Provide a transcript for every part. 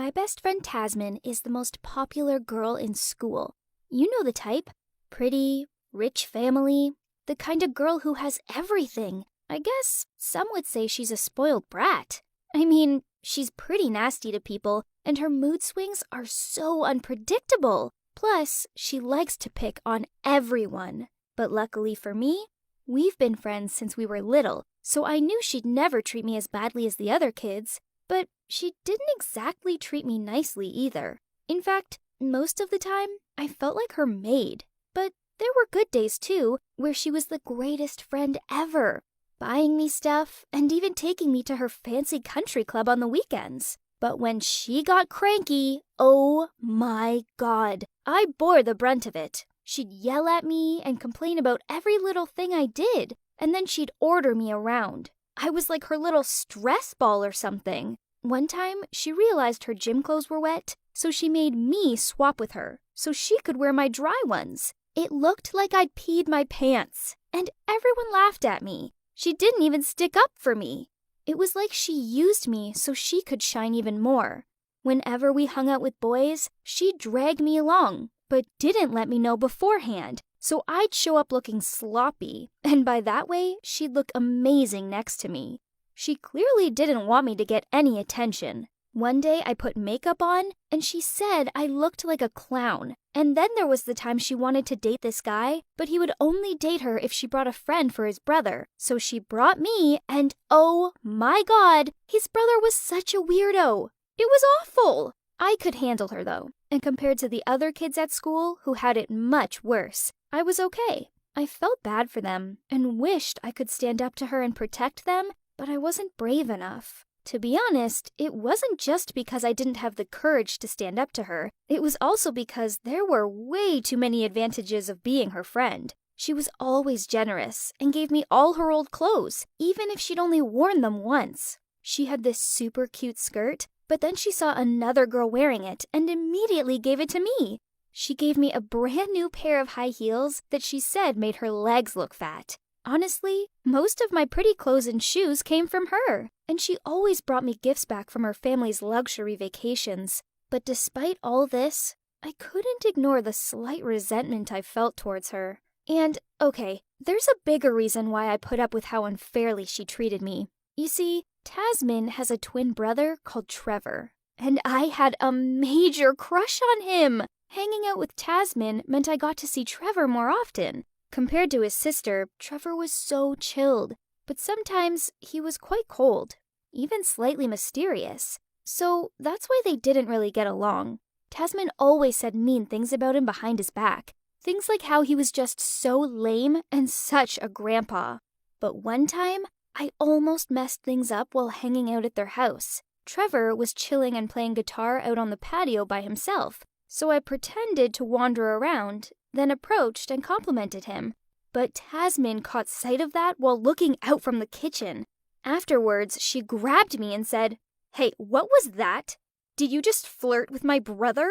My best friend Tasmin is the most popular girl in school. You know the type. Pretty, rich family, the kind of girl who has everything. I guess some would say she's a spoiled brat. I mean, she's pretty nasty to people, and her mood swings are so unpredictable. Plus, she likes to pick on everyone. But luckily for me, we've been friends since we were little, so I knew she'd never treat me as badly as the other kids. But she didn't exactly treat me nicely either. In fact, most of the time, I felt like her maid. But there were good days too, where she was the greatest friend ever, buying me stuff and even taking me to her fancy country club on the weekends. But when she got cranky, oh my God, I bore the brunt of it. She'd yell at me and complain about every little thing I did, and then she'd order me around. I was like her little stress ball or something. One time, she realized her gym clothes were wet, so she made me swap with her so she could wear my dry ones. It looked like I'd peed my pants, and everyone laughed at me. She didn't even stick up for me. It was like she used me so she could shine even more. Whenever we hung out with boys, she'd drag me along, but didn't let me know beforehand, so I'd show up looking sloppy, and by that way, she'd look amazing next to me. She clearly didn't want me to get any attention. One day I put makeup on, and she said I looked like a clown. And then there was the time she wanted to date this guy, but he would only date her if she brought a friend for his brother. So she brought me, and oh my God, his brother was such a weirdo. It was awful. I could handle her though, and compared to the other kids at school who had it much worse, I was okay. I felt bad for them and wished I could stand up to her and protect them, but I wasn't brave enough. To be honest, it wasn't just because I didn't have the courage to stand up to her. It was also because there were way too many advantages of being her friend. She was always generous and gave me all her old clothes, even if she'd only worn them once. She had this super cute skirt, but then she saw another girl wearing it and immediately gave it to me. She gave me a brand new pair of high heels that she said made her legs look fat. Honestly, most of my pretty clothes and shoes came from her, and she always brought me gifts back from her family's luxury vacations. But despite all this, I couldn't ignore the slight resentment I felt towards her. And, okay, there's a bigger reason why I put up with how unfairly she treated me. You see, Tasmin has a twin brother called Trevor, and I had a major crush on him. Hanging out with Tasmin meant I got to see Trevor more often. Compared to his sister, Trevor was so chilled, but sometimes he was quite cold, even slightly mysterious. So that's why they didn't really get along. Tasmin always said mean things about him behind his back. Things like how he was just so lame and such a grandpa. But one time, I almost messed things up while hanging out at their house. Trevor was chilling and playing guitar out on the patio by himself, so I pretended to wander around, then approached and complimented him. But Tasmin caught sight of that while looking out from the kitchen. Afterwards, she grabbed me and said, "Hey, what was that? Did you just flirt with my brother?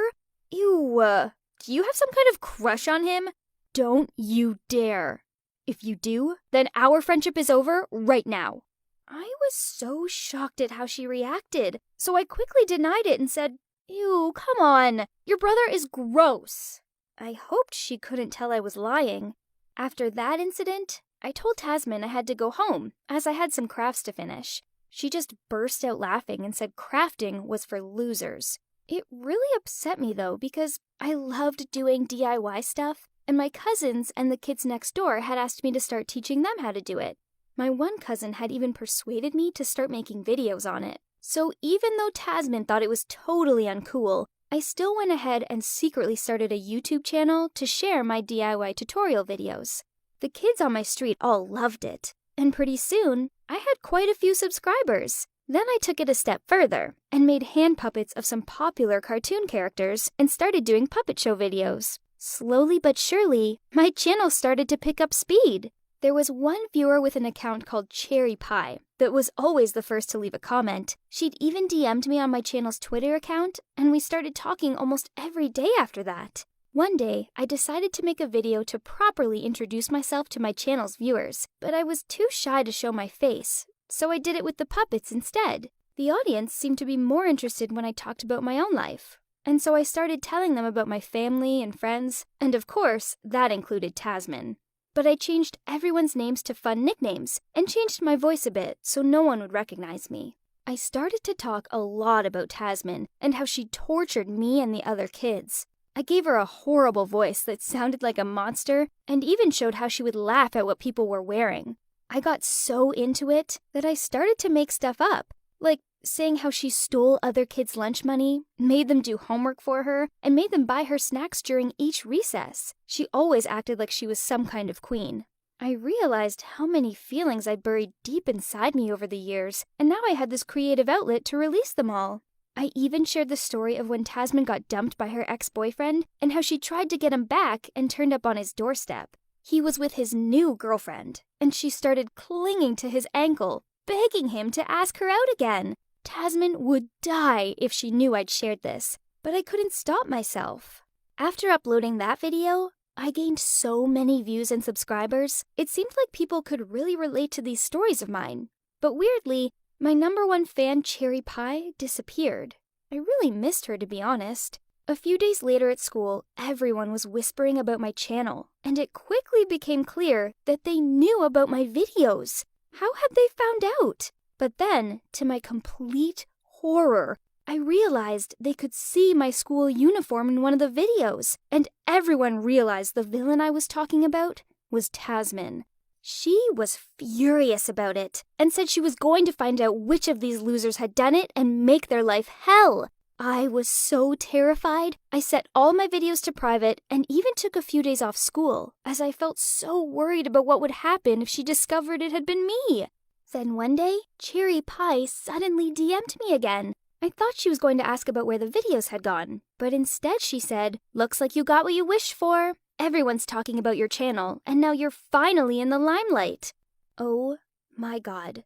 Ew, do you have some kind of crush on him? Don't you dare. If you do, then our friendship is over right now." I was so shocked at how she reacted, so I quickly denied it and said, "Ew, come on, your brother is gross." I hoped she couldn't tell I was lying. After that incident, I told Tasmin I had to go home, as I had some crafts to finish. She just burst out laughing and said crafting was for losers. It really upset me though, because I loved doing DIY stuff, and my cousins and the kids next door had asked me to start teaching them how to do it. My one cousin had even persuaded me to start making videos on it. So even though Tasmin thought it was totally uncool, I still went ahead and secretly started a YouTube channel to share my DIY tutorial videos. The kids on my street all loved it, and pretty soon, I had quite a few subscribers. Then I took it a step further and made hand puppets of some popular cartoon characters and started doing puppet show videos. Slowly but surely, my channel started to pick up speed. There was one viewer with an account called Cherry Pie that was always the first to leave a comment. She'd even DM'd me on my channel's Twitter account, and we started talking almost every day after that. One day, I decided to make a video to properly introduce myself to my channel's viewers, but I was too shy to show my face, so I did it with the puppets instead. The audience seemed to be more interested when I talked about my own life. And so I started telling them about my family and friends, and of course, that included Tasman. But I changed everyone's names to fun nicknames and changed my voice a bit so no one would recognize me. I started to talk a lot about Tasman and how she tortured me and the other kids. I gave her a horrible voice that sounded like a monster and even showed how she would laugh at what people were wearing. I got so into it that I started to make stuff up, like saying how she stole other kids' lunch money, made them do homework for her, and made them buy her snacks during each recess. She always acted like she was some kind of queen. I realized how many feelings I'd buried deep inside me over the years, and now I had this creative outlet to release them all. I even shared the story of when Tasman got dumped by her ex-boyfriend and how she tried to get him back and turned up on his doorstep. He was with his new girlfriend, and she started clinging to his ankle, begging him to ask her out again. Tasman would die if she knew I'd shared this, but I couldn't stop myself. After uploading that video, I gained so many views and subscribers. It seemed like people could really relate to these stories of mine. But weirdly, my #1 fan, Cherry Pie, disappeared. I really missed her, to be honest. A few days later at school, everyone was whispering about my channel, and it quickly became clear that they knew about my videos. How had they found out? But then, to my complete horror, I realized they could see my school uniform in one of the videos, and everyone realized the villain I was talking about was Tasman. She was furious about it, and said she was going to find out which of these losers had done it and make their life hell. I was so terrified, I set all my videos to private and even took a few days off school, as I felt so worried about what would happen if she discovered it had been me. Then one day, Cherry Pie suddenly DM'd me again. I thought she was going to ask about where the videos had gone, but instead she said, "Looks like you got what you wished for. Everyone's talking about your channel, and now you're finally in the limelight." Oh my god.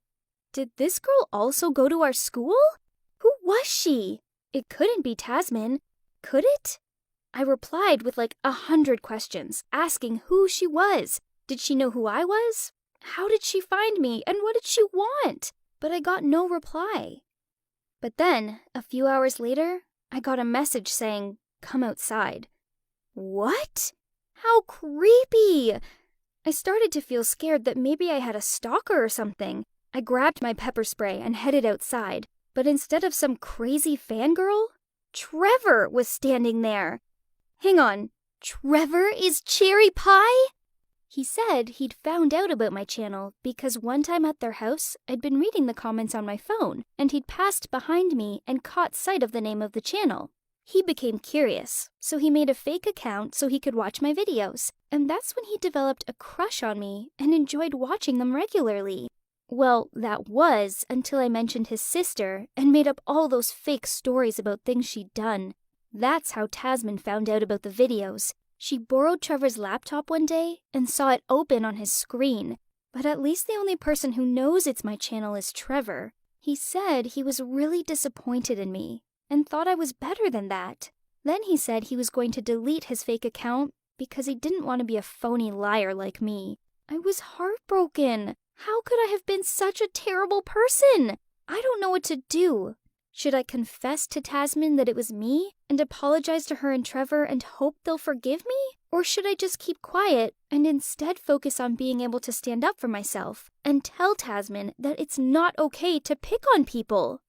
Did this girl also go to our school? Who was she? It couldn't be Tasman, could it? I replied with like 100 questions, asking who she was. Did she know who I was? How did she find me, and what did she want? But I got no reply. But then, a few hours later, I got a message saying, "Come outside." What? How creepy! I started to feel scared that maybe I had a stalker or something. I grabbed my pepper spray and headed outside, but instead of some crazy fangirl, Trevor was standing there. Hang on, Trevor is Cherry Pie? He said he'd found out about my channel because one time at their house, I'd been reading the comments on my phone, and he'd passed behind me and caught sight of the name of the channel. He became curious, so he made a fake account so he could watch my videos, and that's when he developed a crush on me and enjoyed watching them regularly. Well, that was until I mentioned his sister and made up all those fake stories about things she'd done. That's how Tasman found out about the videos. She borrowed Trevor's laptop one day and saw it open on his screen. But at least the only person who knows it's my channel is Trevor. He said he was really disappointed in me and thought I was better than that. Then he said he was going to delete his fake account because he didn't want to be a phony liar like me. I was heartbroken. How could I have been such a terrible person? I don't know what to do. Should I confess to Tasman that it was me and apologize to her and Trevor and hope they'll forgive me? Or should I just keep quiet and instead focus on being able to stand up for myself and tell Tasman that it's not okay to pick on people?